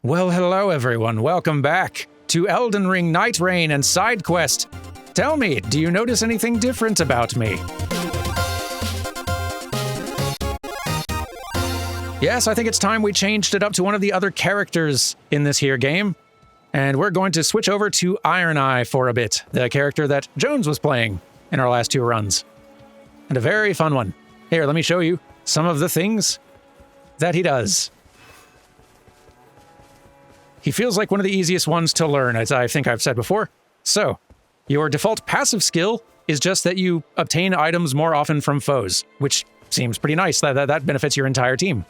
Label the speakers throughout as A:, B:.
A: Well, hello everyone. Welcome back to Elden Ring, Nightreign, and side quest. Tell me, do you notice anything different about me? Yes, I think it's time we changed it up to one of the other characters in this here game. And we're going to switch over to Ironeye for a bit, the character that Jones was playing in our last two runs. And a very fun one. Here, let me show you some of the things that he does. He feels like one of the easiest ones to learn, as I think I've said before. So, your default passive skill is just that you obtain items more often from foes, which seems pretty nice. That benefits your entire team.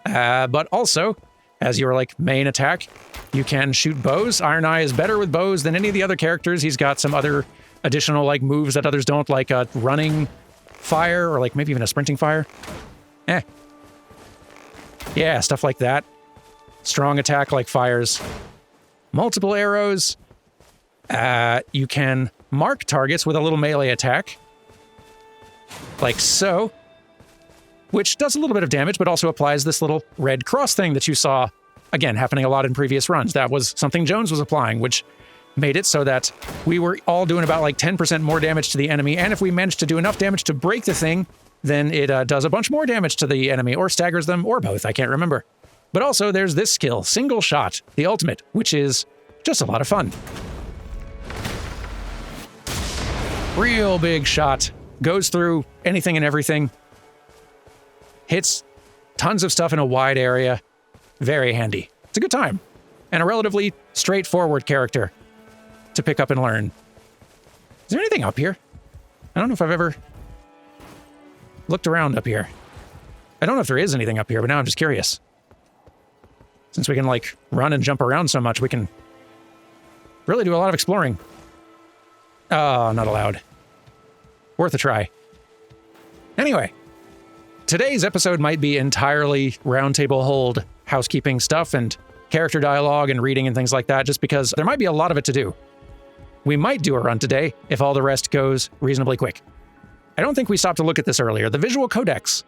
A: But also, as your main attack, you can shoot bows. Ironeye is better with bows than any of the other characters. He's got some other additional moves that others don't, like a running fire or maybe even a sprinting fire. Yeah, stuff like that. Strong attack like fires. Multiple arrows. You can mark targets with a little melee attack. Like so. Which does a little bit of damage, but also applies this little red cross thing that you saw, again, happening a lot in previous runs. That was something Jones was applying, which made it so that we were all doing about 10% more damage to the enemy, and if we managed to do enough damage to break the thing, then it does a bunch more damage to the enemy, or staggers them, or both, I can't remember. But also, there's this skill, Single Shot, the ultimate, which is just a lot of fun. Real big shot. Goes through anything and everything. Hits tons of stuff in a wide area. Very handy. It's a good time. And a relatively straightforward character to pick up and learn. Is there anything up here? I don't know if I've ever looked around up here. I don't know if there is anything up here, but now I'm just curious. Since we can run and jump around so much, we can really do a lot of exploring. Oh, not allowed. Worth a try. Anyway, today's episode might be entirely roundtable hold housekeeping stuff and character dialogue and reading and things like that, just because there might be a lot of it to do. We might do a run today if all the rest goes reasonably quick. I don't think we stopped to look at this earlier. The Visual Codex.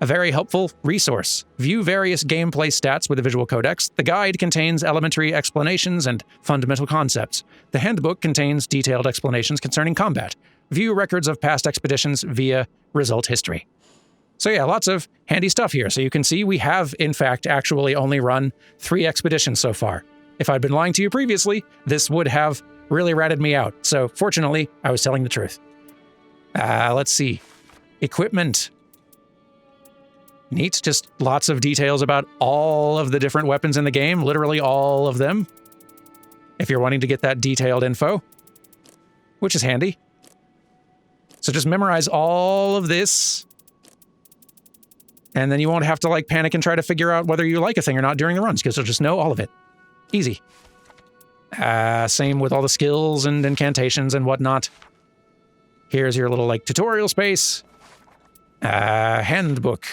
A: A very helpful resource. View various gameplay stats with the Visual Codex. The guide contains elementary explanations and fundamental concepts. The handbook contains detailed explanations concerning combat. View records of past expeditions via result history. So yeah, lots of handy stuff here. So you can see we have, in fact, actually only run 3 expeditions so far. If I'd been lying to you previously, this would have really ratted me out. So fortunately, I was telling the truth. Let's see. Equipment. Neat, just lots of details about all of the different weapons in the game, literally all of them, if you're wanting to get that detailed info, which is handy. So just memorize all of this, and then you won't have to panic and try to figure out whether you like a thing or not during the runs, because you'll just know all of it. Easy. Same with all the skills and incantations and whatnot. Here's your little tutorial space. Handbook.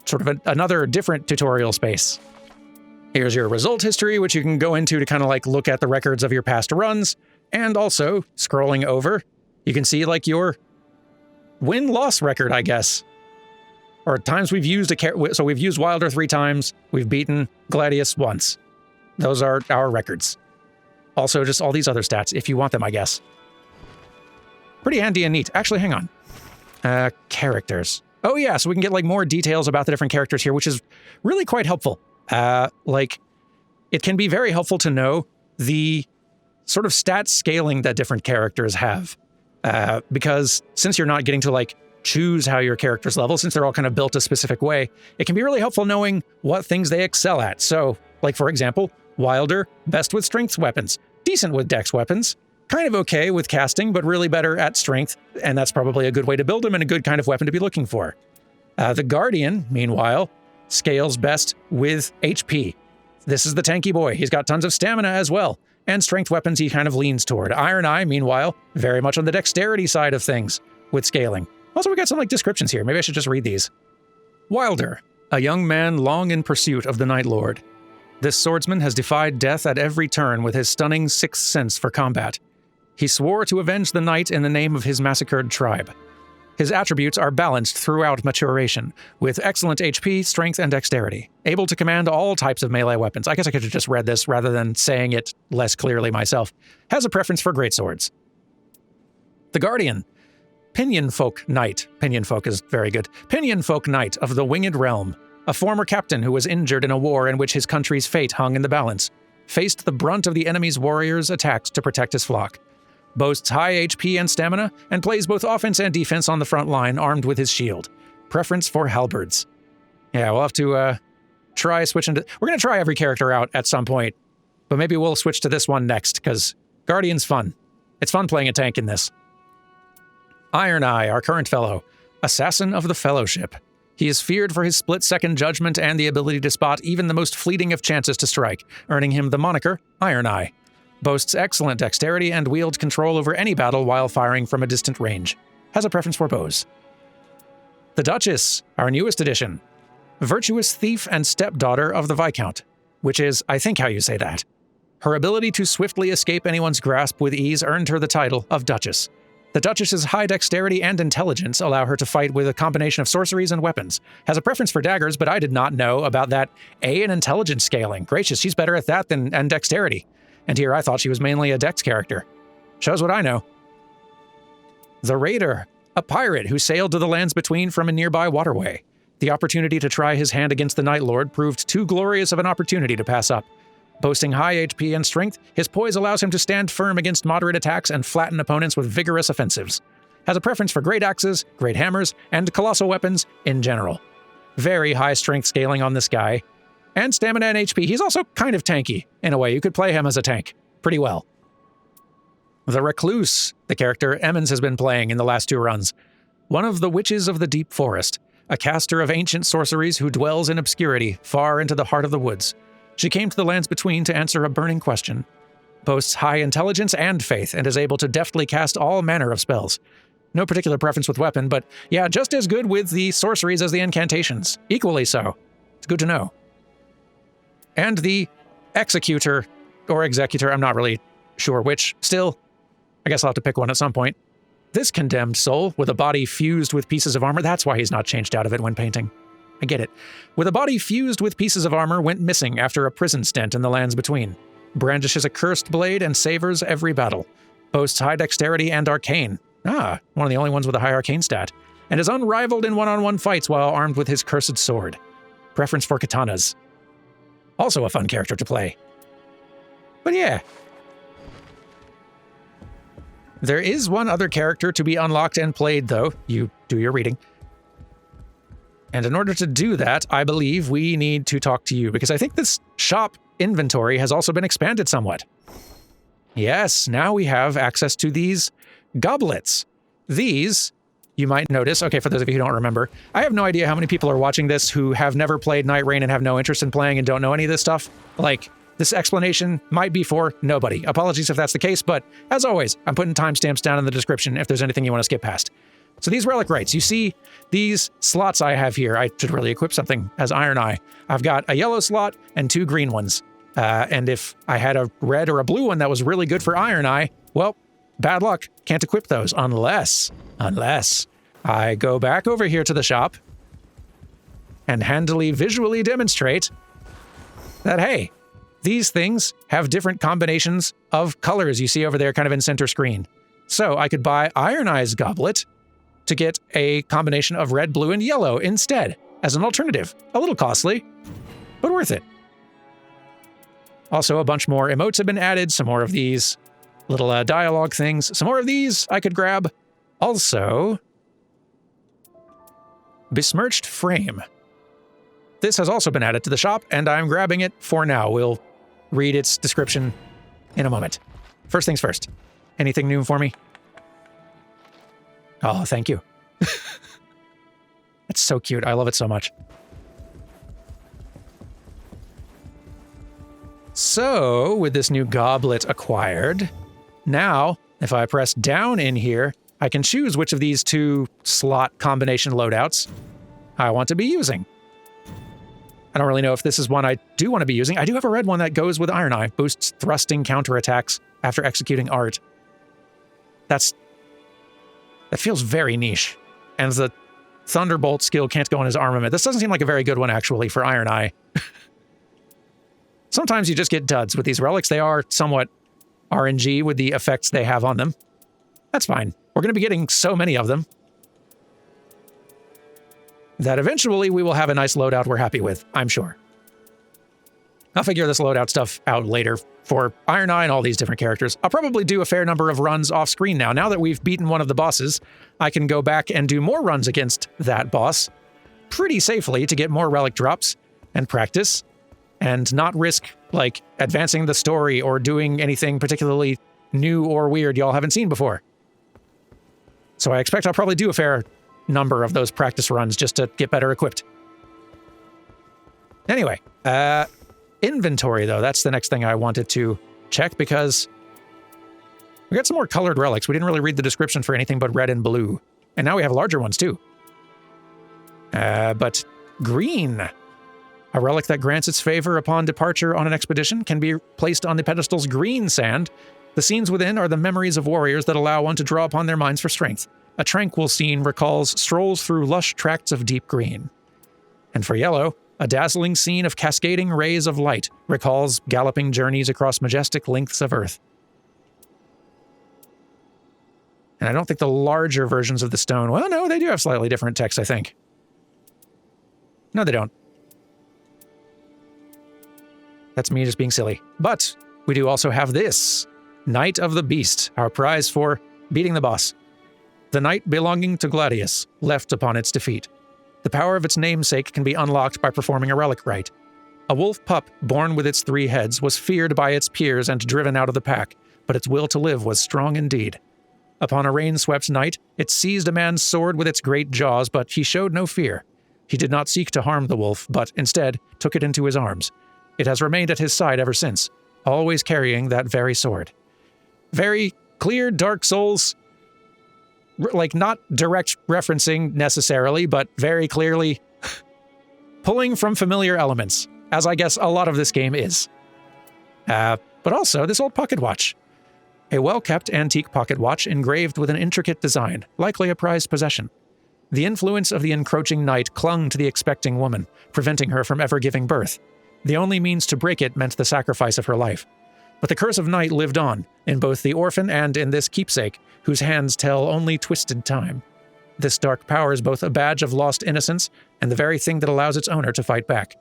A: Sort of another different tutorial space. Here's your result history, which you can go into to kind of look at the records of your past runs. And also, scrolling over, you can see your win-loss record, I guess. Or times we've used so we've used Wylder 3 times, we've beaten Gladius once. Those are our records. Also, just all these other stats, if you want them, I guess. Pretty handy and neat. Actually, hang on. Characters. Oh yeah, so we can get more details about the different characters here, which is really quite helpful. It can be very helpful to know the sort of stat scaling that different characters have. Because since you're not getting to choose how your characters level, since they're all kind of built a specific way, it can be really helpful knowing what things they excel at. So, for example, Wylder, best with strength weapons, decent with dex weapons, kind of okay with casting, but really better at strength, and that's probably a good way to build him and a good kind of weapon to be looking for. The Guardian, meanwhile, scales best with HP. This is the tanky boy. He's got tons of stamina as well, and strength weapons he kind of leans toward. Ironeye, meanwhile, very much on the dexterity side of things with scaling. Also, we got some descriptions here. Maybe I should just read these. Wylder, a young man long in pursuit of the Night Lord. This swordsman has defied death at every turn with his stunning sixth sense for combat. He swore to avenge the night in the name of his massacred tribe. His attributes are balanced throughout maturation, with excellent HP, strength, and dexterity. Able to command all types of melee weapons. I guess I could have just read this rather than saying it less clearly myself. Has a preference for greatswords. The Guardian. Pinion Folk Knight. Pinion Folk is very good. Pinion Folk Knight of the Winged Realm. A former captain who was injured in a war in which his country's fate hung in the balance. Faced the brunt of the enemy's warriors' attacks to protect his flock. Boasts high HP and stamina, and plays both offense and defense on the front line armed with his shield. Preference for halberds. Yeah, we'll have to try switching to... We're going to try every character out at some point, but maybe we'll switch to this one next, because Guardian's fun. It's fun playing a tank in this. Ironeye, our current fellow. Assassin of the Fellowship. He is feared for his split-second judgment and the ability to spot even the most fleeting of chances to strike, earning him the moniker Ironeye. Boasts excellent dexterity and wields control over any battle while firing from a distant range. Has a preference for bows. The Duchess, our newest addition. Virtuous thief and stepdaughter of the Viscount, which is, I think, how you say that. Her ability to swiftly escape anyone's grasp with ease earned her the title of Duchess. The Duchess's high dexterity and intelligence allow her to fight with a combination of sorceries and weapons. Has a preference for daggers, but I did not know about that A and intelligence scaling. Gracious, she's better at that than dexterity. And here I thought she was mainly a dex character. Shows what I know. The Raider, a pirate who sailed to the lands between from a nearby waterway. The opportunity to try his hand against the Night Lord proved too glorious of an opportunity to pass up. Boasting high HP and strength, his poise allows him to stand firm against moderate attacks and flatten opponents with vigorous offensives. Has a preference for great axes, great hammers, and colossal weapons in general. Very high strength scaling on this guy. And stamina and HP. He's also kind of tanky, in a way. You could play him as a tank pretty well. The Recluse, the character Emmons has been playing in the last 2 runs. One of the witches of the deep forest, a caster of ancient sorceries who dwells in obscurity far into the heart of the woods. She came to the lands between to answer a burning question. Boasts high intelligence and faith, and is able to deftly cast all manner of spells. No particular preference with weapon, but yeah, just as good with the sorceries as the incantations. Equally so. It's good to know. And the Executor, or Executor, I'm not really sure which. Still, I guess I'll have to pick one at some point. This condemned soul, with a body fused with pieces of armor, that's why he's not changed out of it when painting. I get it. With a body fused with pieces of armor, went missing after a prison stint in the lands between. Brandishes a cursed blade and savors every battle. Boasts high dexterity and arcane. One of the only ones with a high arcane stat. And is unrivaled in one-on-one fights while armed with his cursed sword. Preference for katanas. Also a fun character to play. But yeah. There is one other character to be unlocked and played, though. You do your reading. And in order to do that, I believe we need to talk to you, because I think this shop inventory has also been expanded somewhat. Yes, now we have access to these goblets. These, you might notice, okay, for those of you who don't remember, I have no idea how many people are watching this who have never played Nightreign and have no interest in playing and don't know any of this stuff. Like, this explanation might be for nobody. Apologies if that's the case, but as always, I'm putting timestamps down in the description if there's anything you want to skip past. So these relic rights, you see these slots I have here. I should really equip something as Ironeye. I've got a yellow slot and 2 green ones. And if I had a red or a blue one that was really good for Ironeye, well, bad luck. Can't equip those unless I go back over here to the shop and handily visually demonstrate that, hey, these things have different combinations of colors you see over there kind of in center screen. So I could buy Ironeye's goblet to get a combination of red, blue, and yellow instead, as an alternative. A little costly, but worth it. Also, a bunch more emotes have been added, some more of these little dialogue things, some more of these I could grab. Also, Besmirched Frame. This has also been added to the shop, and I'm grabbing it for now. We'll read its description in a moment. First things first. Anything new for me? Oh, thank you. It's so cute. I love it so much. So, with this new goblet acquired, now, if I press down in here, I can choose which of these 2 slot combination loadouts I want to be using. I don't really know if this is one I do want to be using. I do have a red one that goes with Ironeye, boosts thrusting counterattacks after executing art. That feels very niche And the Thunderbolt skill can't go on his armament. This doesn't seem like a very good one, actually, for Ironeye. Sometimes you just get duds with these relics. They are somewhat RNG with the effects they have on them. That's fine. We're going to be getting so many of them that eventually we will have a nice loadout we're happy with, I'm sure. I'll figure this loadout stuff out later for Ironeye and all these different characters. I'll probably do a fair number of runs off screen now. Now that we've beaten one of the bosses, I can go back and do more runs against that boss pretty safely to get more relic drops and practice and not risk, like, advancing the story or doing anything particularly new or weird y'all haven't seen before. So I expect I'll probably do a fair number of those practice runs just to get better equipped. Anyway, inventory, though, that's the next thing I wanted to check because we got some more colored relics. We didn't really read the description for anything but red and blue. And now we have larger ones, too. But green. A relic that grants its favor upon departure on an expedition can be placed on the pedestal's green sand. The scenes within are the memories of warriors that allow one to draw upon their minds for strength. A tranquil scene recalls strolls through lush tracts of deep green. And for yellow, a dazzling scene of cascading rays of light recalls galloping journeys across majestic lengths of earth. And I don't think the larger versions of the stone... Well, no, they do have slightly different text, I think. No, they don't. That's me just being silly. But we do also have this. Knight of the Beast, our prize for beating the boss. The knight belonging to Gladius, left upon its defeat. The power of its namesake can be unlocked by performing a relic rite. A wolf pup born with its 3 heads was feared by its peers and driven out of the pack, but its will to live was strong indeed. Upon a rain-swept night, it seized a man's sword with its great jaws, but he showed no fear. He did not seek to harm the wolf, but instead took it into his arms. It has remained at his side ever since, always carrying that very sword. Very clear Dark Souls, like not direct referencing necessarily, but very clearly pulling from familiar elements, as I guess a lot of this game is. But also this old pocket watch. A well-kept antique pocket watch engraved with an intricate design, likely a prized possession. The influence of the encroaching night clung to the expecting woman, preventing her from ever giving birth. The only means to break it meant the sacrifice of her life. But the curse of night lived on, in both the orphan and in this keepsake, whose hands tell only twisted time. This dark power is both a badge of lost innocence and the very thing that allows its owner to fight back.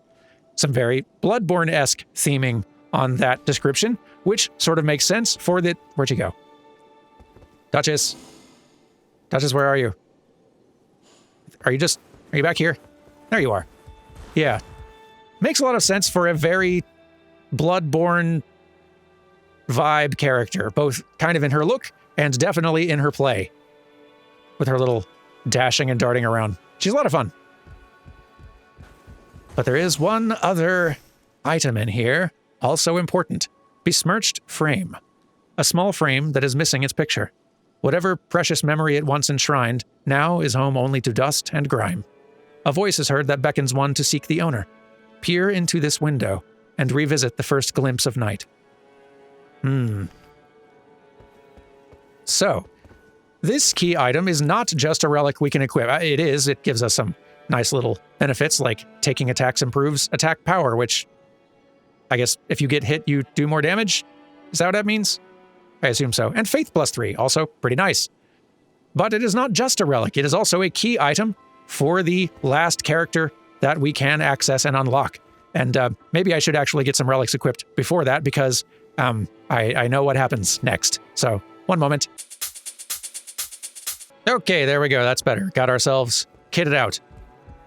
A: Some very Bloodborne-esque theming on that description, which sort of makes sense for the... Where'd you go? Duchess? Duchess, where are you? Are you back here? There you are. Yeah. Makes a lot of sense for a very Bloodborne vibe character, both kind of in her look and definitely in her play. With her little dashing and darting around. She's a lot of fun. But there is one other item in here, also important. Besmirched frame. A small frame that is missing its picture. Whatever precious memory it once enshrined, now is home only to dust and grime. A voice is heard that beckons one to seek the owner. Peer into this window and revisit the first glimpse of night. So, this key item is not just a relic we can equip. It is. It gives us some nice little benefits, like taking attacks improves attack power, which I guess if you get hit, you do more damage? Is that what that means? I assume so. And Faith +3, also pretty nice. But it is not just a relic. It is also a key item for the last character that we can access and unlock. And maybe I should actually get some relics equipped before that because I know what happens next. So, one moment. Okay, there we go. That's better. Got ourselves kitted out.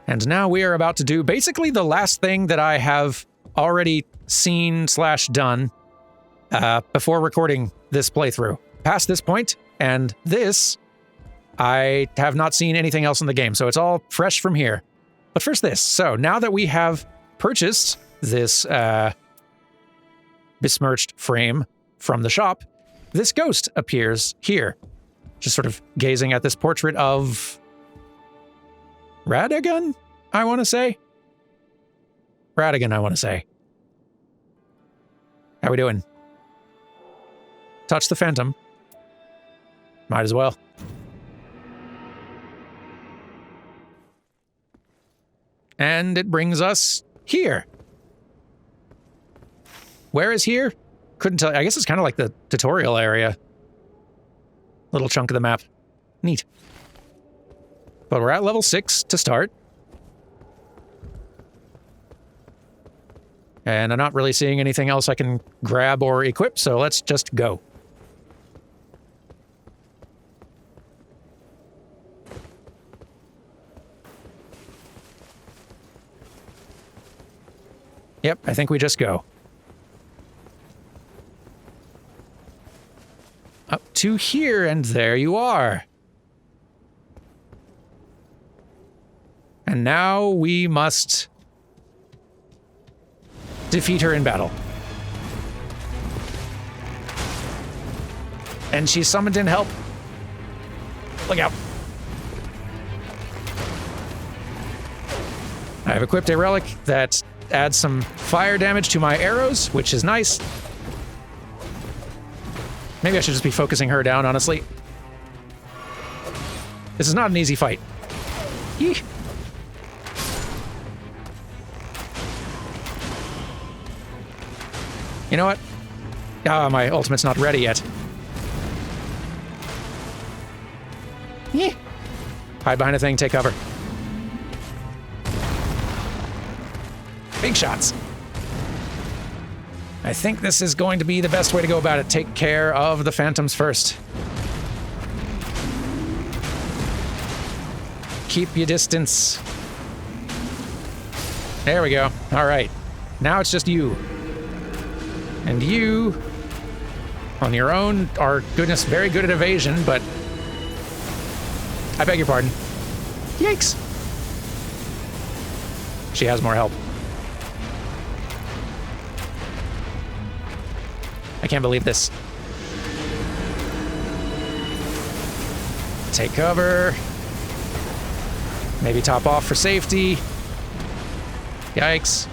A: And now we are about to do basically the last thing that I have already seen/done before recording this playthrough. Past this point, and this, I have not seen anything else in the game, so it's all fresh from here. But first this. So now that we have purchased this besmirched frame from the shop, this ghost appears here, just sort of gazing at this portrait of Radagon, I want to say. Radagon, I want to say. How we doing? Touch the phantom. Might as well. And it brings us here. Where is here? Couldn't tell. I guess it's kind of like the tutorial area. Little chunk of the map. Neat. But we're at level 6 to start. And I'm not really seeing anything else I can grab or equip, so let's just go. Yep, I think we just go. Up to here, and there you are. And now we must defeat her in battle. And she's summoned in help. Look out. I have equipped a relic that adds some fire damage to my arrows, which is nice. Maybe I should just be focusing her down, honestly. This is not an easy fight. Eek. You know what? Ah, my ultimate's not ready yet. Eek. Hide behind a thing, take cover. Big shots. I think this is going to be the best way to go about it. Take care of the phantoms first. Keep your distance. There we go. All right. Now it's just you. And you, on your own, are, goodness, very good at evasion, but I beg your pardon. Yikes. She has more help. I can't believe this. Take cover. Maybe top off for safety. Yikes.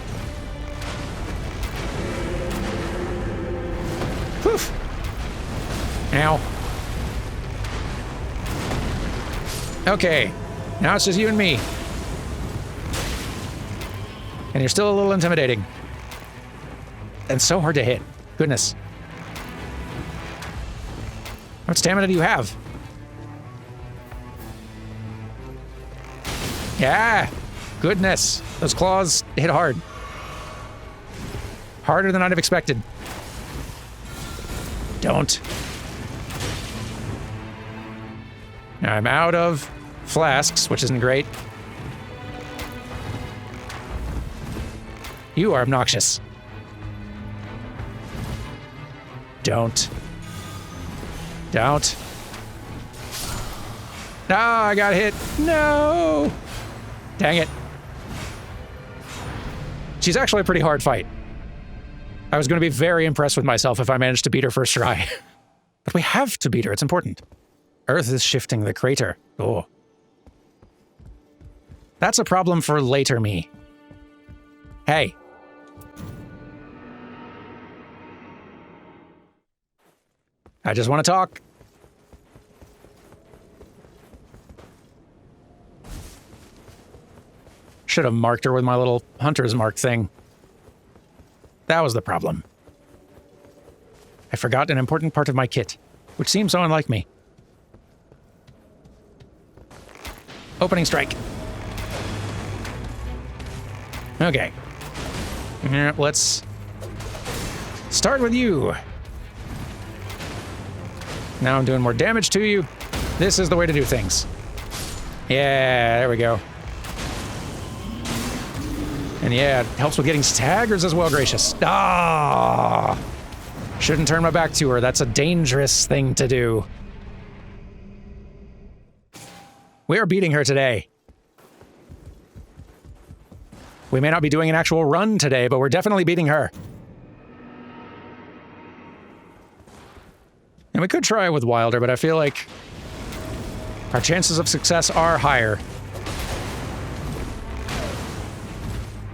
A: Poof. Ow. Okay. Now it's just you and me. And you're still a little intimidating. And so hard to hit. Goodness. What stamina do you have? Yeah, goodness. Those claws hit hard. Harder than I'd have expected. Don't. Now I'm out of flasks, which isn't great. You are obnoxious. Don't. Don't. No, I got hit. No. Dang it. She's actually a pretty hard fight. I was going to be very impressed with myself if I managed to beat her first try. But we have to beat her. It's important. Earth is shifting the crater. Oh. That's a problem for later me. Hey. I just want to talk. Should have marked her with my little hunter's mark thing. That was the problem. I forgot an important part of my kit, which seems so unlike me. Opening strike. Okay. Let's start with you. Now I'm doing more damage to you. This is the way to do things. Yeah, there we go. And yeah, it helps with getting staggers as well, gracious. Ah! Shouldn't turn my back to her. That's a dangerous thing to do. We are beating her today. We may not be doing an actual run today, but we're definitely beating her. And we could try with Wylder, but I feel like our chances of success are higher.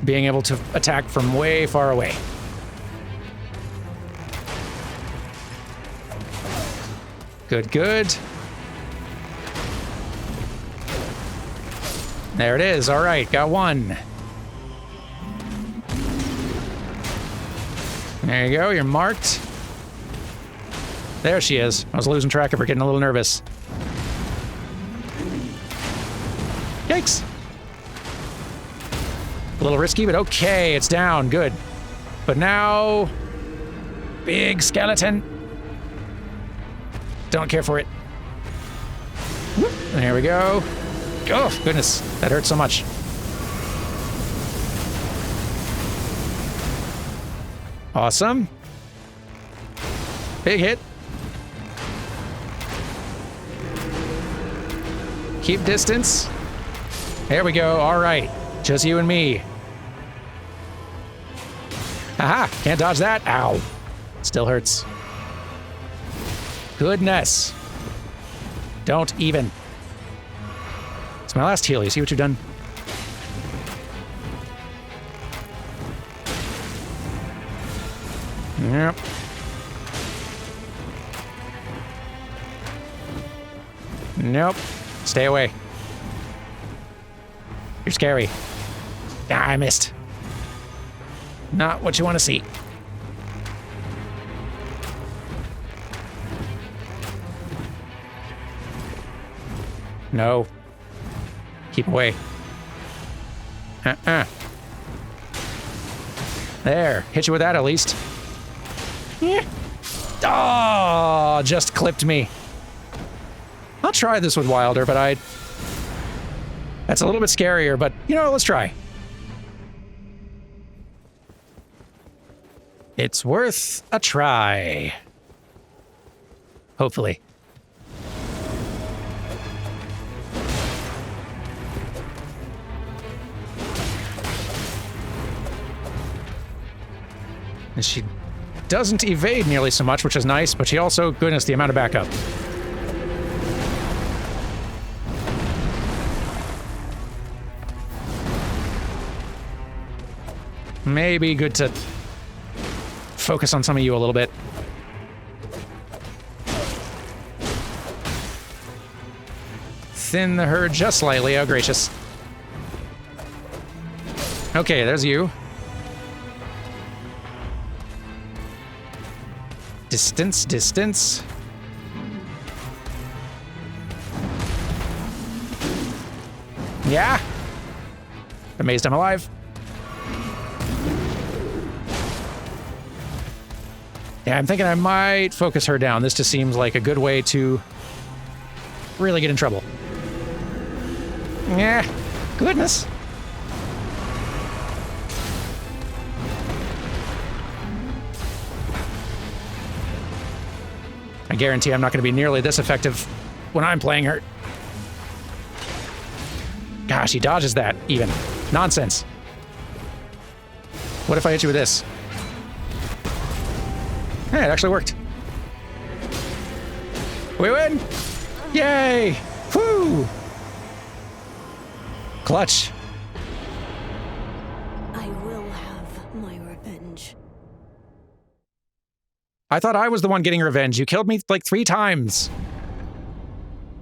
A: Being able to attack from way far away. Good, good. There it is. All right, got one. There you go, you're marked. There she is. I was losing track of her, getting a little nervous. Yikes. A little risky, but okay, it's down, good. But now... big skeleton. Don't care for it. Whoop, there we go. Oh, goodness, that hurt so much. Awesome. Big hit. Keep distance. There we go, all right. Just you and me. Aha, can't dodge that. Ow. Still hurts. Goodness. Don't even. It's my last heal. You see what you've done? Yep. Nope. Stay away. You're scary. Ah, I missed. Not what you want to see. No. Keep away. There. Hit you with that at least. Oh, just clipped me. I'll try this with Wylder, but that's a little bit scarier, but, you know, let's try. It's worth a try. Hopefully. And she doesn't evade nearly so much, which is nice, but she also, goodness, the amount of backup. Maybe good to focus on some of you a little bit. Thin the herd just slightly. Oh, gracious. Okay, there's you. Distance, distance. Yeah. Amazed I'm alive. Yeah, I'm thinking I might focus her down. This just seems like a good way to really get in trouble. Yeah, goodness. I guarantee I'm not going to be nearly this effective when I'm playing her. Gosh, he dodges that, even. Nonsense. What if I hit you with this? Hey, it actually worked. We win! Yay! Woo! Clutch.
B: I will have my revenge.
A: I thought I was the one getting revenge. You killed me like 3 times.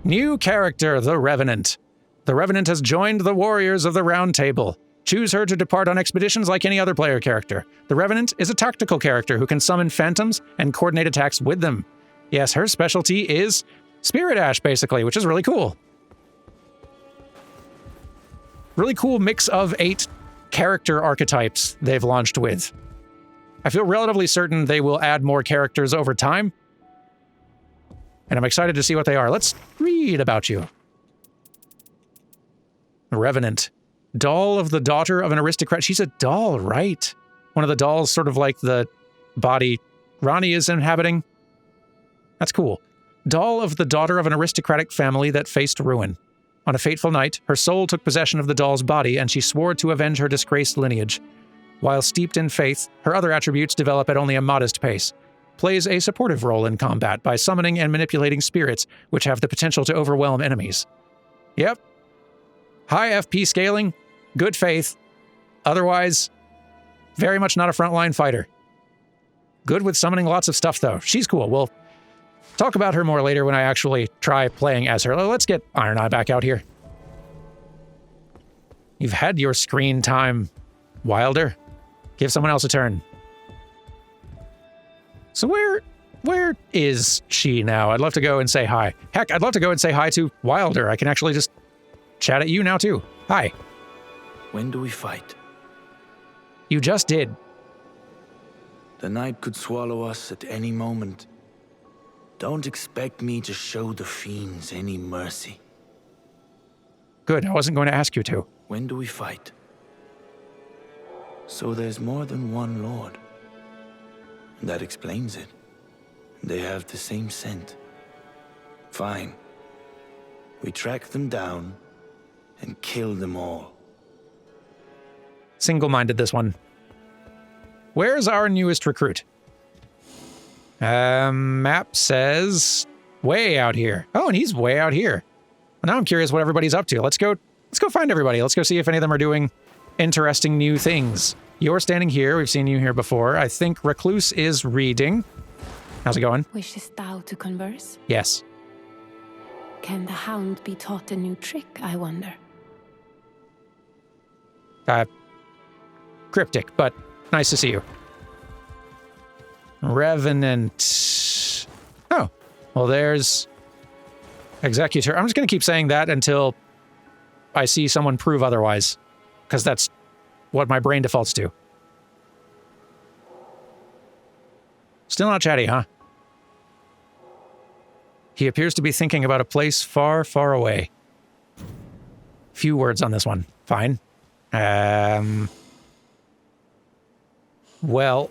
A: New character, the Revenant. The Revenant has joined the warriors of the Round Table. Choose her to depart on expeditions like any other player character. The Revenant is a tactical character who can summon phantoms and coordinate attacks with them. Yes, her specialty is Spirit Ash, basically, which is really cool. Really cool mix of 8 character archetypes they've launched with. I feel relatively certain they will add more characters over time, and I'm excited to see what they are. Let's read about you. Revenant. Doll of the daughter of an aristocrat. She's a doll, right? One of the dolls, sort of like the body Ronnie is inhabiting. That's cool. Doll of the daughter of an aristocratic family that faced ruin. On a fateful night, her soul took possession of the doll's body, and she swore to avenge her disgraced lineage. While steeped in faith, her other attributes develop at only a modest pace. Plays a supportive role in combat by summoning and manipulating spirits, which have the potential to overwhelm enemies. Yep. High FP scaling, good faith. Otherwise, very much not a frontline fighter. Good with summoning lots of stuff, though. She's cool. We'll talk about her more later when I actually try playing as her. Let's get Ironeye back out here. You've had your screen time, Wylder. Give someone else a turn. So where is she now? I'd love to go and say hi. Heck, I'd love to go and say hi to Wylder. I can actually just chat at you now too. Hi.
C: When do we fight?
A: You just did.
C: The night could swallow us at any moment. Don't expect me to show the fiends any mercy.
A: Good, I wasn't going to ask you to.
C: When do we fight? So there's more than one lord. That explains it. They have the same scent. Fine. We track them down and kill them all.
A: Single-minded, this one. Where's our newest recruit? Map says way out here. Oh, and he's way out here. Well, now I'm curious what everybody's up to. Let's go find everybody. Let's go see if any of them are doing interesting new things. You're standing here. We've seen you here before. I think Recluse is reading. How's it going?
B: Wishest thou to converse?
A: Yes.
B: Can the hound be taught a new trick, I wonder?
A: Cryptic, but nice to see you. Revenant. Oh, well, there's Executor. I'm just going to keep saying that until I see someone prove otherwise, because that's what my brain defaults to. Still not chatty, huh? He appears to be thinking about a place far, far away. Few words on this one. Fine. Well,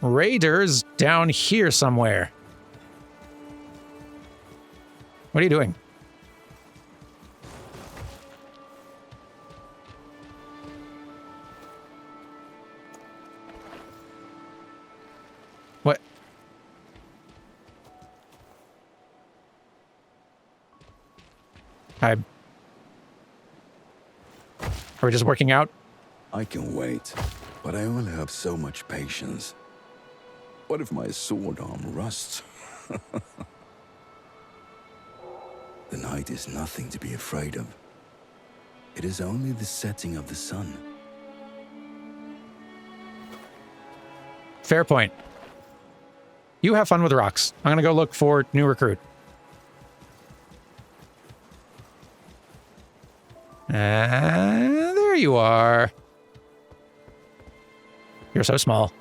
A: Raiders down here somewhere. What are you doing? What? Are we just working out?
D: I can wait, but I only have so much patience. What if my sword arm rusts? The night is nothing to be afraid of. It is only the setting of the sun.
A: Fair point. You have fun with rocks. I'm gonna go look for new recruit. There you are. You're so small.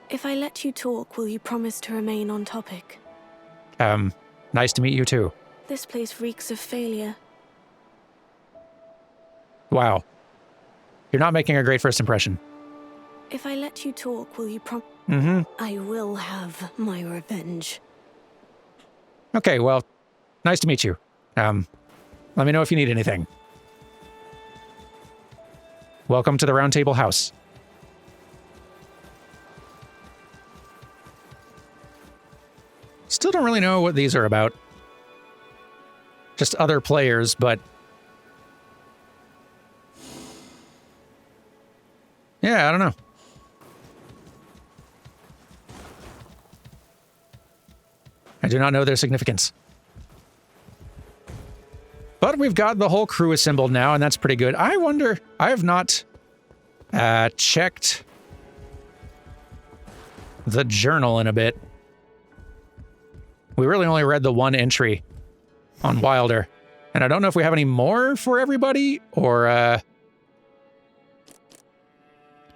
B: If I let you talk, will you promise to remain on topic?
A: Nice to meet you too.
B: This place reeks of failure.
A: Wow. You're not making a great first impression.
B: If I let you talk, will you I will have my revenge.
A: Okay, well, nice to meet you. Let me know if you need anything. Welcome to the Round Table House. Still don't really know what these are about. Just other players, but... yeah, I don't know. I do not know their significance. But we've got the whole crew assembled now, and that's pretty good. I wonder... I have not checked the journal in a bit. We really only read the one entry on Wylder. And I don't know if we have any more for everybody, or...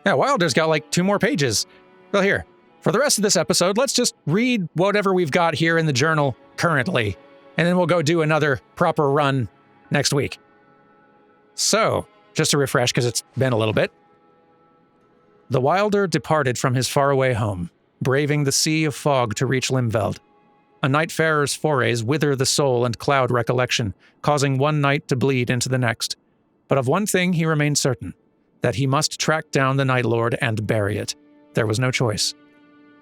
A: yeah, Wylder's got like 2 more pages. Well, here. For the rest of this episode, let's just read whatever we've got here in the journal currently. And then we'll go do another proper run next week. So, just to refresh, because it's been a little bit. The Wylder departed from his faraway home, braving the sea of fog to reach Limveld. A nightfarer's forays wither the soul and cloud recollection, causing one night to bleed into the next. But of one thing he remained certain, that he must track down the Night Lord and bury it. There was no choice.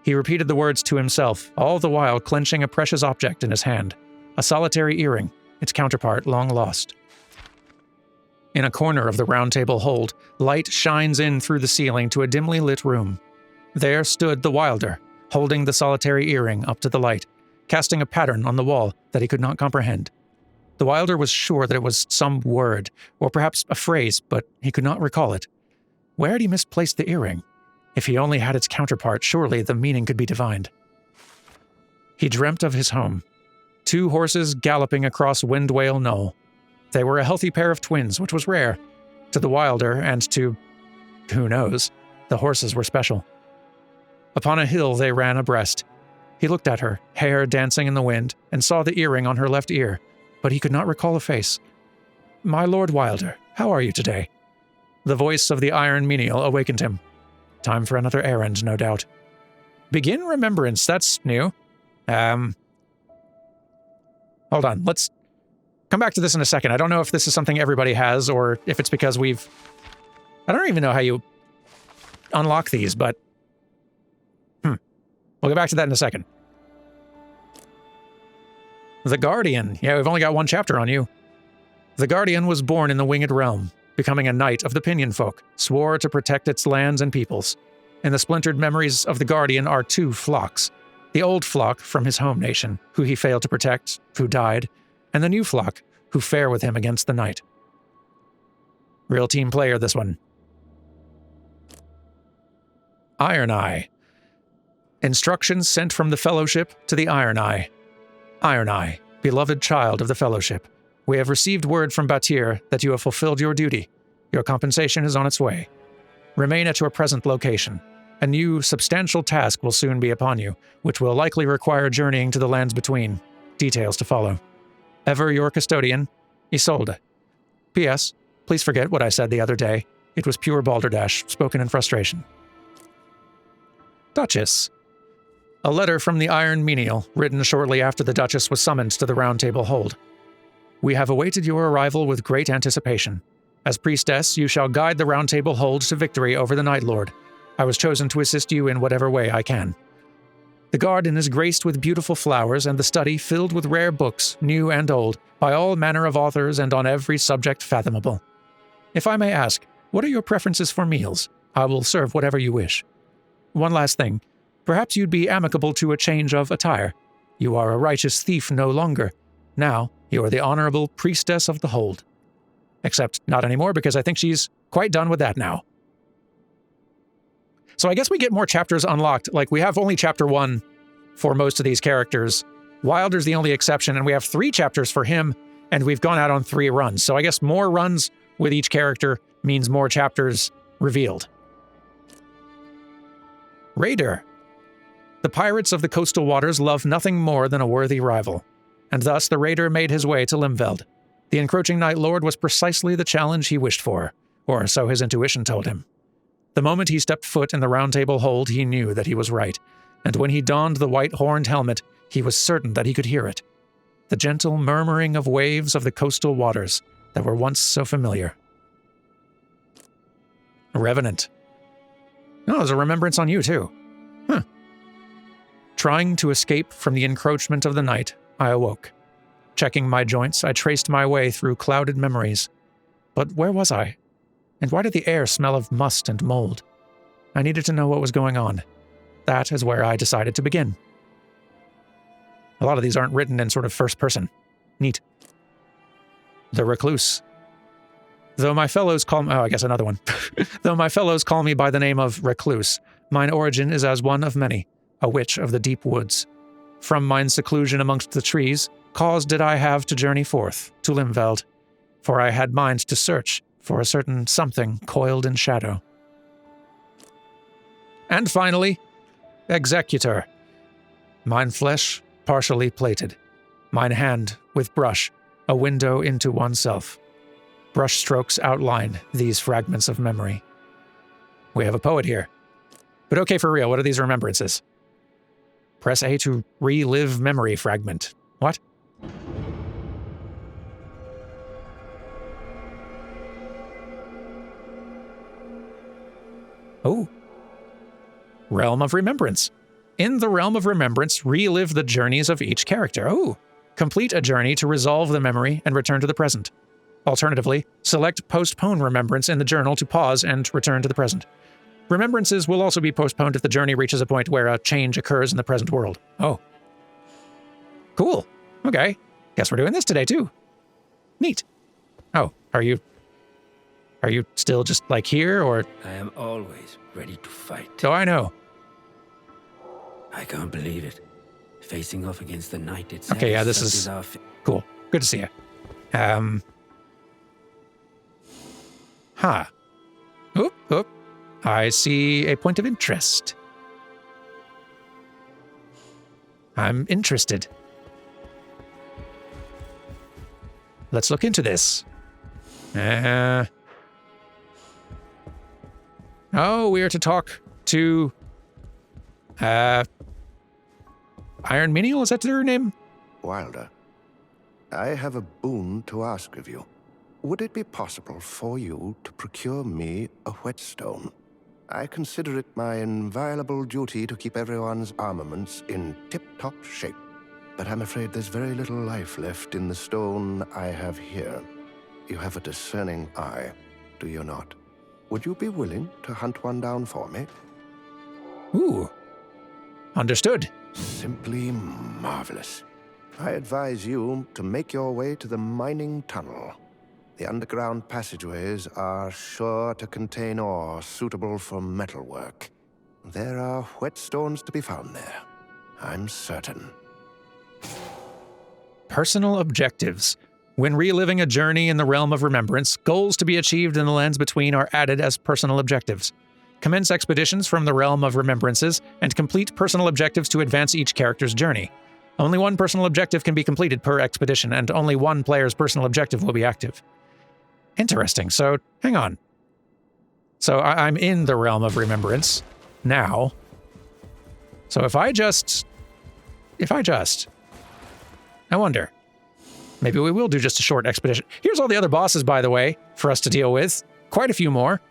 A: He repeated the words to himself, all the while clenching a precious object in his hand, a solitary earring, its counterpart long lost. In a corner of the Round Table hold, light shines in through the ceiling to a dimly lit room. There stood the Wylder, holding the solitary earring up to the light, casting a pattern on the wall that he could not comprehend. The Wylder was sure that it was some word, or perhaps a phrase, but he could not recall it. Where had he misplaced the earring? If he only had its counterpart, surely the meaning could be divined. He dreamt of his home. 2 horses galloping across Windwale Knoll. They were a healthy pair of twins, which was rare. To the Wylder and to, who knows, the horses were special. Upon a hill they ran abreast. He looked at her, hair dancing in the wind, and saw the earring on her left ear, but he could not recall a face. "My Lord Wylder, how are you today?" The voice of the Iron Menial awakened him. Time for another errand, no doubt. Begin remembrance, that's new. Hold on, let's come back to this in a second. I don't know if this is something everybody has, or if it's because I don't even know how you unlock these, but we'll get back to that in a second. The Guardian. Yeah, we've only got 1 chapter on you. The Guardian was born in the Winged Realm, becoming a knight of the Pinion Folk, swore to protect its lands and peoples. In the splintered memories of the Guardian are 2 flocks. The old flock from his home nation, who he failed to protect, who died, and the new flock, who fare with him against the night. Real team player, this one. Ironeye. Instructions sent from the Fellowship to the Ironeye. Ironeye, beloved child of the Fellowship, we have received word from Batir that you have fulfilled your duty. Your compensation is on its way. Remain at your present location. A new, substantial task will soon be upon you, which will likely require journeying to the lands between. Details to follow. Ever your custodian, Isolde. P.S. Please forget what I said the other day. It was pure balderdash, spoken in frustration. Duchess. A letter from the Iron Menial, written shortly after the Duchess was summoned to the Round Table Hold. We have awaited your arrival with great anticipation. As priestess, you shall guide the Round Table Hold to victory over the Night Lord. I was chosen to assist you in whatever way I can. The garden is graced with beautiful flowers and the study filled with rare books, new and old, by all manner of authors and on every subject fathomable. If I may ask, what are your preferences for meals? I will serve whatever you wish. One last thing. Perhaps you'd be amicable to a change of attire. You are a righteous thief no longer. Now, you are the honorable priestess of the Hold. Except not anymore, because I think she's quite done with that now. So I guess we get more chapters unlocked. Like, we have only chapter 1 for most of these characters. Wylder's the only exception, and we have 3 chapters for him, and we've gone out on 3 runs. So I guess more runs with each character means more chapters revealed. Raider. The pirates of the coastal waters love nothing more than a worthy rival, and thus the raider made his way to Limveld. The encroaching Night Lord was precisely the challenge he wished for, or so his intuition told him. The moment he stepped foot in the Round Table Hold, he knew that he was right, and when he donned the white horned helmet, he was certain that he could hear it. The gentle murmuring of waves of the coastal waters that were once so familiar. Revenant. Oh, there's a remembrance on you, too. Huh. Trying to escape from the encroachment of the night, I awoke. Checking my joints, I traced my way through clouded memories. But where was I? And why did the air smell of must and mold? I needed to know what was going on. That is where I decided to begin. A lot of these aren't written in sort of first person. Neat. The Recluse. Though my fellows call me... Oh, I guess another one. Though my fellows call me by the name of Recluse, mine origin is as one of many, a witch of the deep woods. From mine seclusion amongst the trees, cause did I have to journey forth to Limveld, for I had mind to search for a certain something coiled in shadow. And finally, Executor. Mine flesh partially plated, mine hand with brush, a window into oneself. Brush strokes outline these fragments of memory. We have a poet here. But okay, for real, what are these remembrances? Press A to relive memory fragment. What? Oh. Realm of Remembrance. In the Realm of Remembrance, relive the journeys of each character. Oh. Complete a journey to resolve the memory and return to the present. Alternatively, select Postpone Remembrance in the journal to pause and return to the present. Remembrances will also be postponed if the journey reaches a point where a change occurs in the present world. Oh. Cool. Okay. Guess we're doing this today, too. Neat. Oh, are you still just like here, or?
E: I am always ready to fight.
A: Oh, I know.
E: I can't believe it. Facing off against the knight itself.
A: Okay, yeah, this is cool. Good to see you. Huh. Oop. I see a point of interest. I'm interested. Let's look into this. Oh, we are to talk to Iron Menial, is that their name?
F: Wylder, I have a boon to ask of you. Would it be possible for you to procure me a whetstone? I consider it my inviolable duty to keep everyone's armaments in tip-top shape. But I'm afraid there's very little life left in the stone I have here. You have a discerning eye, do you not? Would you be willing to hunt one down for me?
A: Ooh. Understood.
F: Simply marvelous. I advise you to make your way to the mining tunnel. The underground passageways are sure to contain ore suitable for metalwork. There are whetstones to be found there, I'm certain.
A: Personal objectives. When reliving a journey in the realm of remembrance, goals to be achieved in the lands between are added as personal objectives. Commence expeditions from the realm of remembrances and complete personal objectives to advance each character's journey. Only one personal objective can be completed per expedition, and only one player's personal objective will be active. Interesting. So, hang on. So I'm in the realm of remembrance now. So if I wonder, maybe we will do just a short expedition. Here's all the other bosses, by the way, for us to deal with. Quite a few more.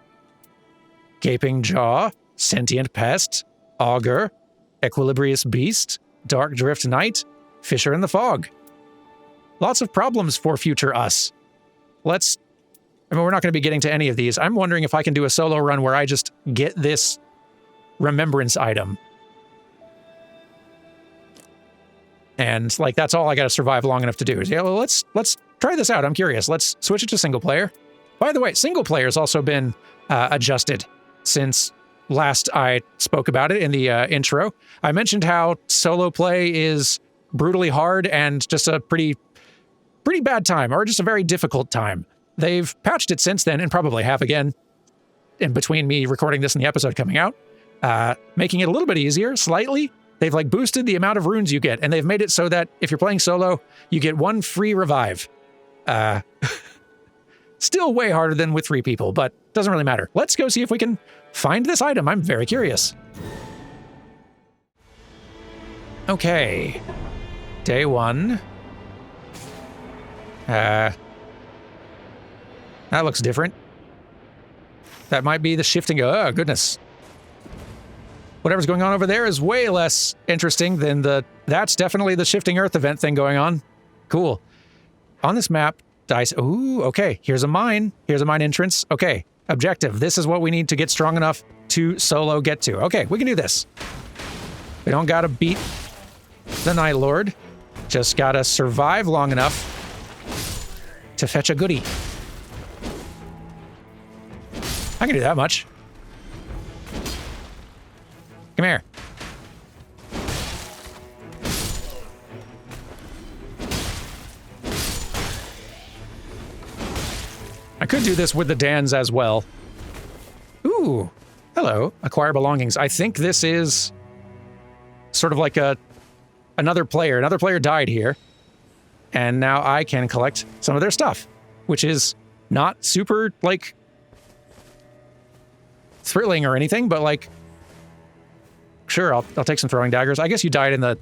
A: Gaping Jaw, Sentient Pest, Augur, Equilibrious Beast, Dark Drift Knight, Fisher in the Fog. Lots of problems for future us. We're not going to be getting to any of these. I'm wondering if I can do a solo run where I just get this remembrance item. And, like, that's all I got to survive long enough to do. Yeah, well, let's try this out. I'm curious. Let's switch it to single player. By the way, single player has also been adjusted since last I spoke about it in the intro. I mentioned how solo play is brutally hard and just a pretty bad time, or just a very difficult time. They've patched it since then, and probably have again, in between me recording this and the episode coming out, making it a little bit easier, slightly. They've, like, boosted the amount of runes you get, and they've made it so that if you're playing solo, you get 1 free revive. Still way harder than with 3 people, but doesn't really matter. Let's go see if we can find this item. I'm very curious. Okay. Day 1. That looks different. That might be the shifting. Oh, goodness. Whatever's going on over there is way less interesting than that's definitely the shifting earth event thing going on. Cool. On this map, dice. Ooh, okay. Here's a mine. Here's a mine entrance. Okay. Objective. This is what we need to get strong enough to solo get to. Okay, we can do this. We don't gotta beat the Night Lord. Just gotta survive long enough to fetch a goodie. I can do that much. Come here. I could do this with the Dans as well. Ooh, hello. Acquire belongings. I think this is sort of like another player. Another player died here. And now I can collect some of their stuff, which is not super, like, thrilling or anything, but, like, sure, I'll take some throwing daggers. I guess you died in the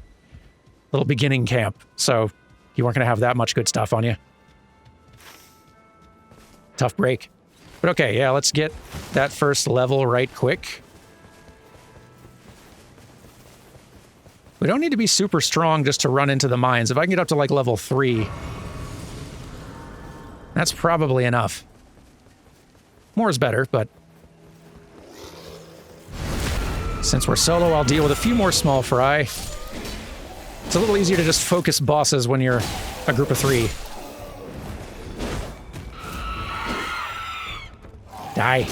A: little beginning camp, so you weren't going to have that much good stuff on you. Tough break. But okay, yeah, let's get that first level right quick. We don't need to be super strong just to run into the mines. If I can get up to, like, level 3, that's probably enough. More is better, but since we're solo, I'll deal with a few more small fry. It's a little easier to just focus bosses when you're a group of 3. Die.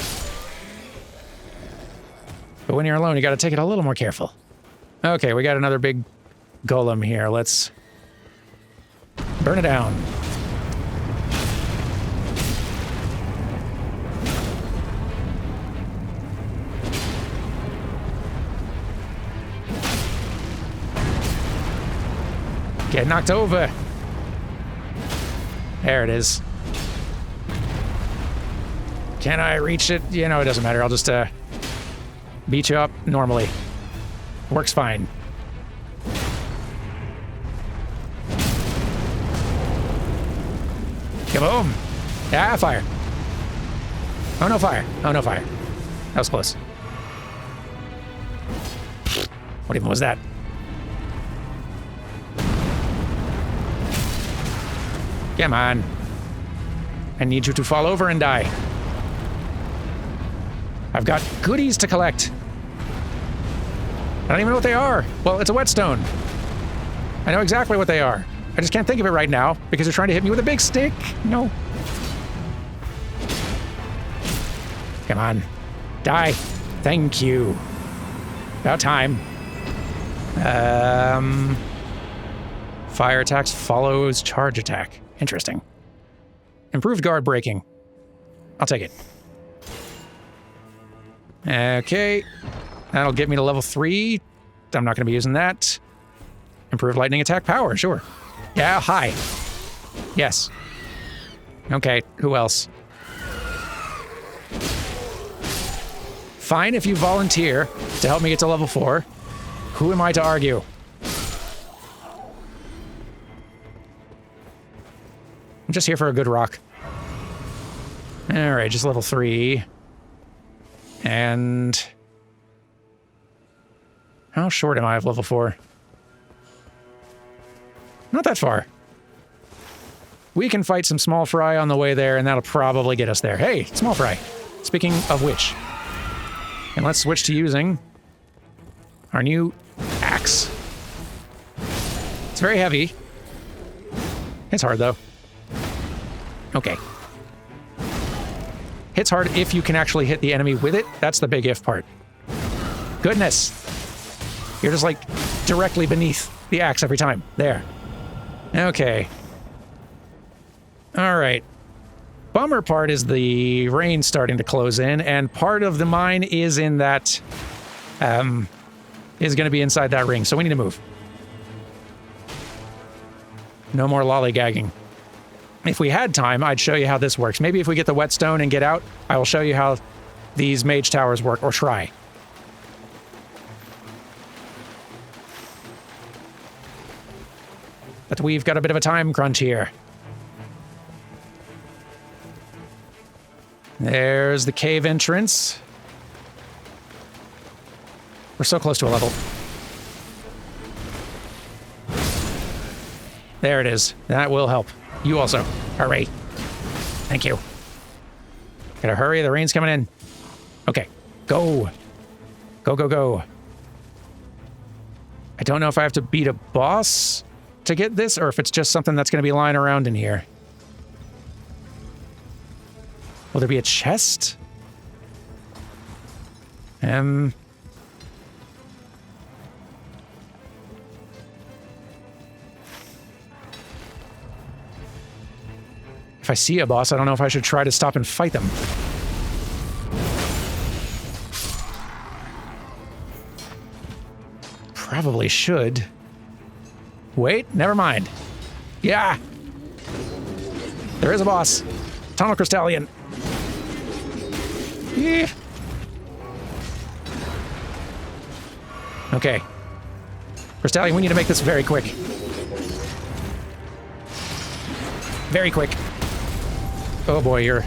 A: But when you're alone, you gotta take it a little more careful. Okay, we got another big golem here. Let's burn it down. Get knocked over. There it is. Can I reach it? You know, it doesn't matter. I'll just beat you up normally. Works fine. Kaboom! Ah, fire. Oh, no fire. Oh, no fire. That was close. What even was that? Come on. I need you to fall over and die. I've got goodies to collect. I don't even know what they are. Well, it's a whetstone. I know exactly what they are. I just can't think of it right now because you're trying to hit me with a big stick. No. Come on. Die. Thank you. About time. Fire attacks follows charge attack. Interesting. Improved guard breaking. I'll take it. Okay. That'll get me to level 3. I'm not going to be using that. Improved lightning attack power, sure. Yeah, high. Yes. Okay, who else? Fine if you volunteer to help me get to level 4. Who am I to argue? I'm just here for a good rock. Alright, just level 3. And... how short am I of level 4? Not that far. We can fight some small fry on the way there, and that'll probably get us there. Hey, small fry. Speaking of which. And let's switch to using our new axe. It's very heavy. It's hard, though. Okay. Hits hard if you can actually hit the enemy with it. That's the big if part. Goodness. You're just, like, directly beneath the axe every time. There. Okay. All right. Bummer part is the rain starting to close in, and part of the mine is in that, is going to be inside that ring, so we need to move. No more lollygagging. If we had time, I'd show you how this works. Maybe if we get the whetstone and get out, I will show you how these mage towers work, or try. But we've got a bit of a time crunch here. There's the cave entrance. We're so close to a level. There it is. That will help. You also. Hurry. Thank you. Gotta hurry, the rain's coming in. Okay. Go. Go, go, go. I don't know if I have to beat a boss to get this, or if it's just something that's gonna be lying around in here. Will there be a chest? If I see a boss, I don't know if I should try to stop and fight them. Probably should. Wait, never mind. Yeah! There is a boss. Tunnel Crystallion. Yeah. Okay. Crystallion, we need to make this very quick. Very quick. Oh boy, you're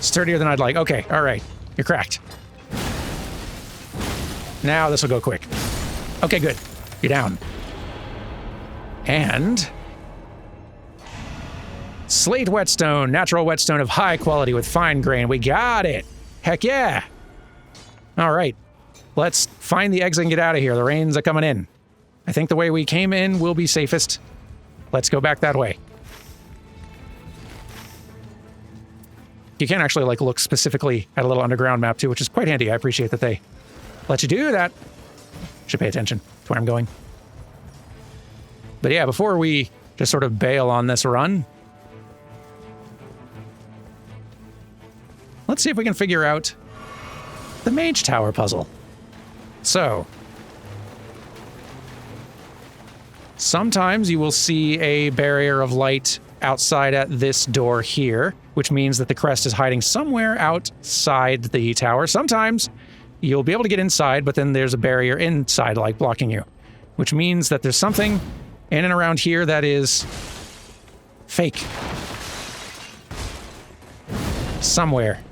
A: sturdier than I'd like. Okay, alright. You're cracked. Now this will go quick. Okay, good. You're down. And... slate whetstone, natural whetstone of high quality with fine grain. We got it. Heck yeah. All right. Let's find the exit and get out of here. The rain's are coming in. I think the way we came in will be safest. Let's go back that way. You can actually like look specifically at a little underground map too, which is quite handy. I appreciate that they let you do that. Should pay attention to where I'm going. But yeah, before we just sort of bail on this run, let's see if we can figure out the Mage Tower puzzle. So, sometimes you will see a barrier of light outside at this door here, which means that the crest is hiding somewhere outside the tower. Sometimes you'll be able to get inside, but then there's a barrier inside, like blocking you, which means that there's something in and around here that is fake. Somewhere.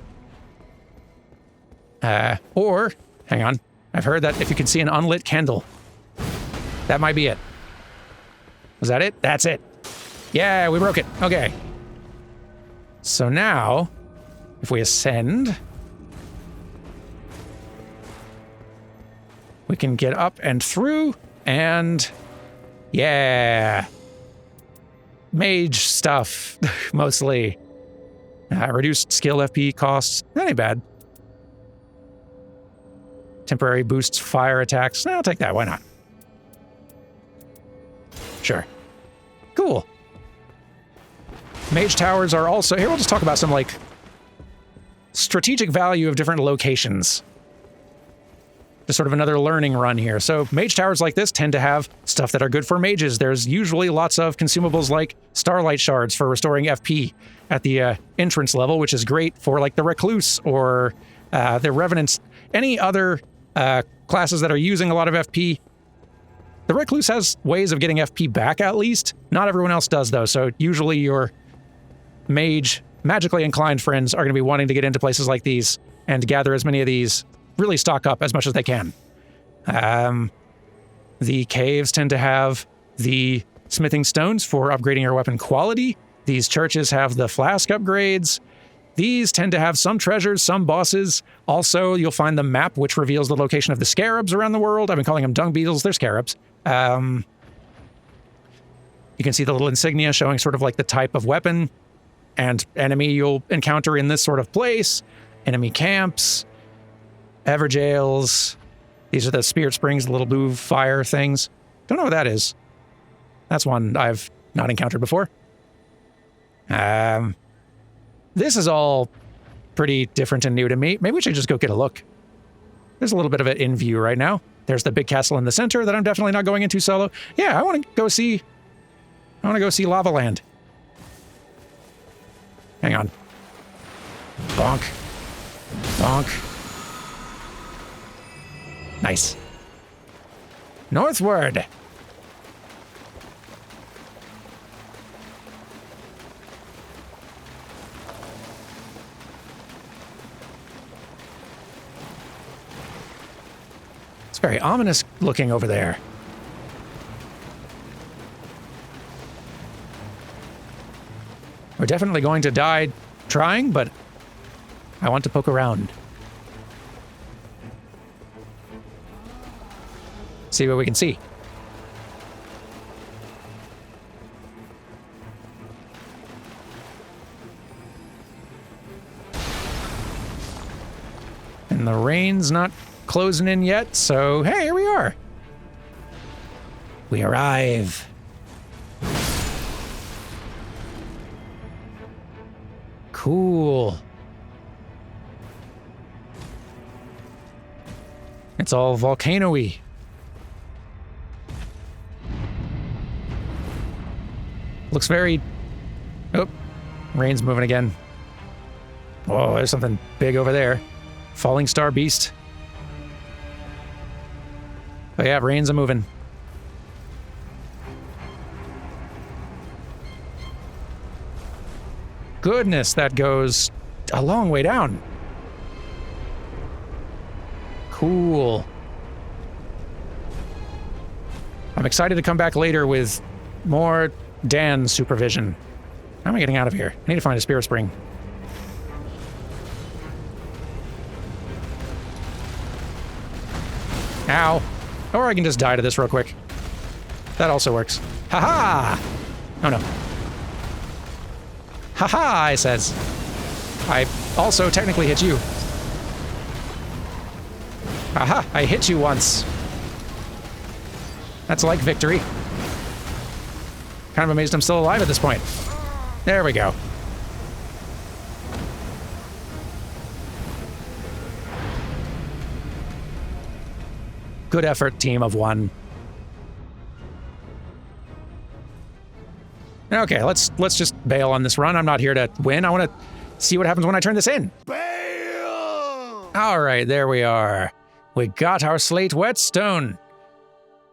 A: Or, hang on, I've heard that if you can see an unlit candle, that might be it. Was that it? That's it. Yeah, we broke it. Okay. So now, if we ascend, we can get up and through, and yeah. Mage stuff, mostly. Reduced skill FP costs. That ain't bad. Temporary boosts fire attacks. I'll take that. Why not? Sure. Cool. Mage towers are also... Here, we'll just talk about some, like, strategic value of different locations. Just sort of another learning run here. So mage towers like this tend to have stuff that are good for mages. There's usually lots of consumables like starlight shards for restoring FP at the entrance level, which is great for, like, the recluse or the revenants. Any other classes that are using a lot of FP, the recluse has ways of getting FP back at least. Not everyone else does, though, so usually your magically inclined friends are going to be wanting to get into places like these and gather as many of these, really stock up as much as they can. The caves tend to have the smithing stones for upgrading your weapon quality. These churches have the flask upgrades. These tend to have some treasures, some bosses. Also, you'll find the map, which reveals the location of the scarabs around the world. I've been calling them dung beetles. They're scarabs. You can see the little insignia showing sort of like the type of weapon and enemy you'll encounter in this sort of place. Enemy camps, Everjails. These are the spirit springs, the little blue fire things. Don't know what that is. That's one I've not encountered before. This is all pretty different and new to me. Maybe we should just go get a look. There's a little bit of it in view right now. There's the big castle in the center that I'm definitely not going into solo. Yeah, I want to go see Lava Land. Hang on. Bonk. Bonk. Nice. Northward. It's very ominous looking over there. We're definitely going to die trying, but I want to poke around. See what we can see. And the rain's not closing in yet, so hey, here we are. We arrive. Cool. It's all volcano-y. Looks very... Oh, rain's moving again. Oh, there's something big over there. Falling star beast. But yeah, rain's a-moving. Goodness, that goes a long way down. Cool. I'm excited to come back later with more Dan's supervision. How am I getting out of here? I need to find a spirit spring. Ow. Or I can just die to this real quick. That also works. Ha-ha! Oh no. Ha-ha, I says. I also technically hit you. Aha, I hit you once. That's like victory. Kind of amazed I'm still alive at this point. There we go. Good effort, team of one. Okay, let's just bail on this run. I'm not here to win. I want to see what happens when I turn this in.
F: Bail!
A: All right, there we are. We got our slate whetstone.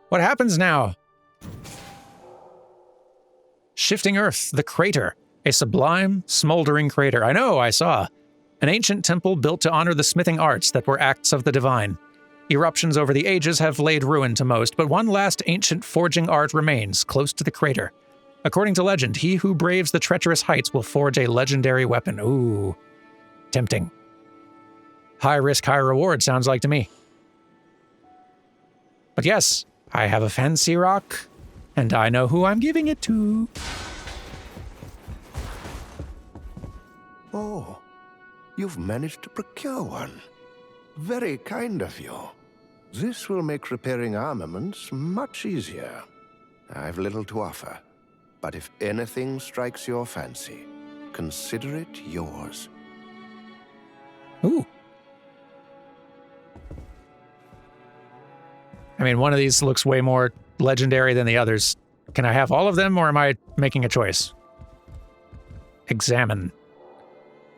A: What happens now? Shifting Earth, the crater. A sublime, smoldering crater. I know, I saw. An ancient temple built to honor the smithing arts that were acts of the divine. Eruptions over the ages have laid ruin to most, but one last ancient forging art remains, close to the crater. According to legend, he who braves the treacherous heights will forge a legendary weapon. Ooh, tempting. High risk, high reward, sounds like to me. But yes, I have a fancy rock, and I know who I'm giving it to.
F: Oh, you've managed to procure one. Very kind of you. This will make repairing armaments much easier. I've little to offer, but if anything strikes your fancy, consider it yours.
A: Ooh. I mean, one of these looks way more legendary than the others. Can I have all of them, or am I making a choice? Examine.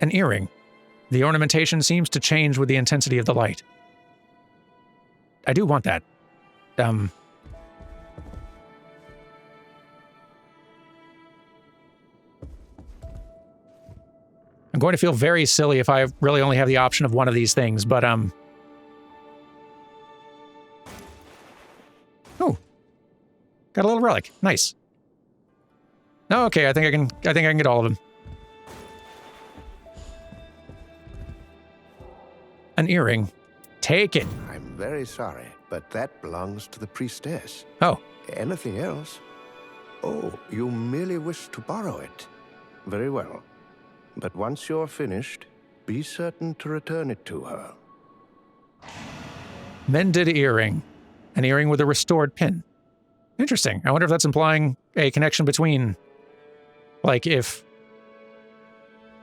A: An earring. The ornamentation seems to change with the intensity of the light. I do want that. I'm going to feel very silly if I really only have the option of one of these things, but oh. Got a little relic. Nice. Okay, I think I can get all of them. An earring. Take it.
F: I'm very sorry, but that belongs to the priestess.
A: Oh.
F: Anything else? Oh, you merely wish to borrow it. Very well. But once you're finished, be certain to return it to her.
A: Mended earring. An earring with a restored pin. Interesting. I wonder if that's implying a connection between, like, if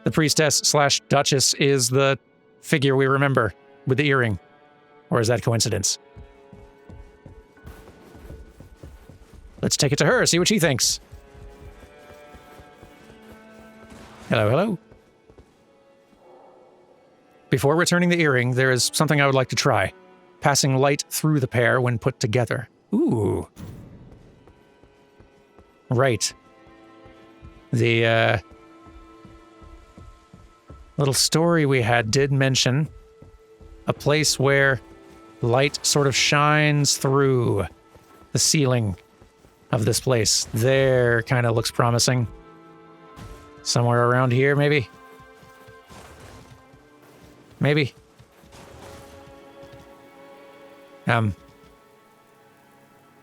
A: the priestess/duchess is the figure we remember with the earring. Or is that coincidence? Let's take it to her, see what she thinks. Hello, hello. Before returning the earring, there is something I would like to try. Passing light through the pair when put together. Ooh. Right. The, little story we had did mention a place where light sort of shines through the ceiling of this place. There kind of looks promising. Somewhere around here, maybe? Maybe.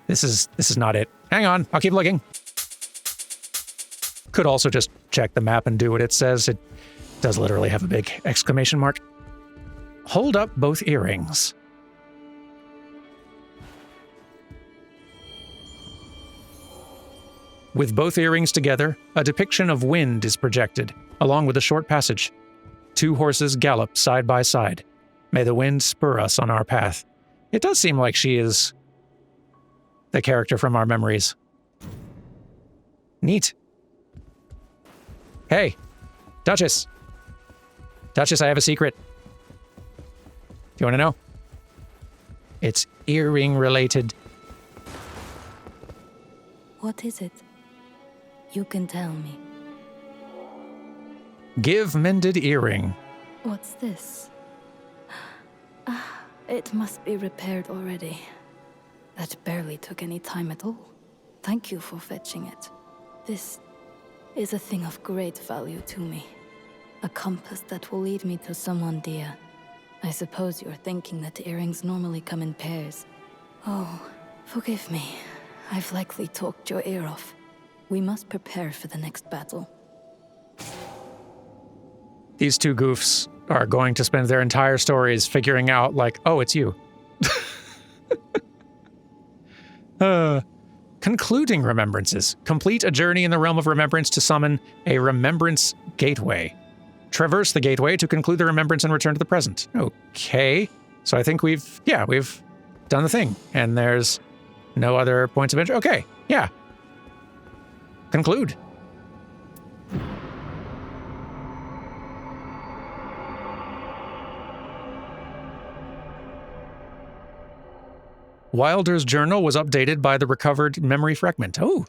A: This is not it. Hang on, I'll keep looking. Could also just check the map and do what it says. It does literally have a big exclamation mark. Hold up both earrings. With both earrings together, a depiction of wind is projected, along with a short passage. Two horses gallop side by side. May the wind spur us on our path. It does seem like she is the character from our memories. Neat. Hey, Duchess. Duchess, I have a secret. Do you want to know? It's earring related.
G: What is it? You can tell me.
A: Give mended earring.
G: What's this? It must be repaired already. That barely took any time at all. Thank you for fetching it. This is a thing of great value to me. A compass that will lead me to someone dear. I suppose you're thinking that earrings normally come in pairs. Oh, forgive me. I've likely talked your ear off. We must prepare for the next battle.
A: these two goofs are going to spend their entire stories figuring out, like, oh, it's you. Concluding remembrances. Complete a journey in the realm of remembrance to summon a remembrance gateway. Traverse the gateway to conclude the remembrance and return to the present. Okay. So I think we've done the thing. And there's no other points of interest. Okay. Yeah. Conclude. Wylder's journal was updated by the recovered memory fragment. Oh.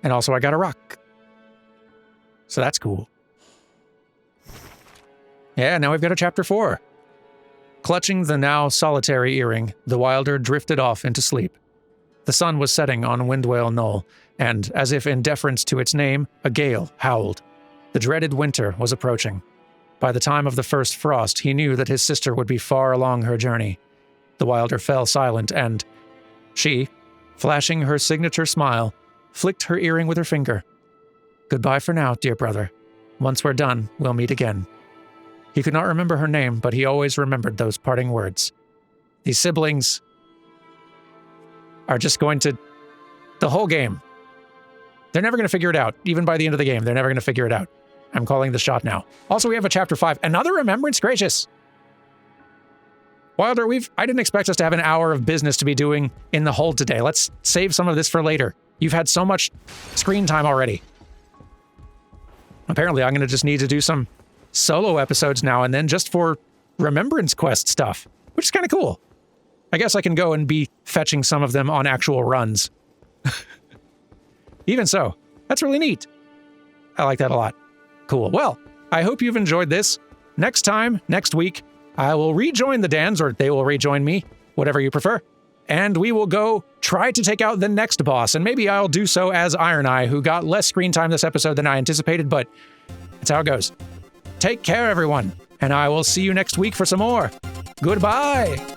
A: And also I got a rock. So that's cool. Yeah, now we've got a chapter 4. Clutching the now solitary earring, the Wylder drifted off into sleep. The sun was setting on Windwale Knoll, and, as if in deference to its name, a gale howled. The dreaded winter was approaching. By the time of the first frost, he knew that his sister would be far along her journey. The Wylder fell silent, and she, flashing her signature smile, flicked her earring with her finger. Goodbye for now, dear brother. Once we're done, we'll meet again. He could not remember her name, but he always remembered those parting words. These siblings are just going to... the whole game. They're never going to figure it out. Even by the end of the game, they're never going to figure it out. I'm calling the shot now. Also, we have a chapter 5. Another remembrance? Gracious! Wylder, I didn't expect us to have an hour of business to be doing in the hold today. Let's save some of this for later. You've had so much screen time already. Apparently, I'm going to just need to do some solo episodes now and then just for Remembrance Quest stuff, which is kind of cool. I guess I can go and be fetching some of them on actual runs. Even so, that's really neat. I like that a lot. Cool. Well, I hope you've enjoyed this. Next time, next week, I will rejoin the Dans, or they will rejoin me, whatever you prefer, and we will go try to take out the next boss, and maybe I'll do so as Ironeye, who got less screen time this episode than I anticipated, but that's how it goes. Take care, everyone, and I will see you next week for some more. Goodbye!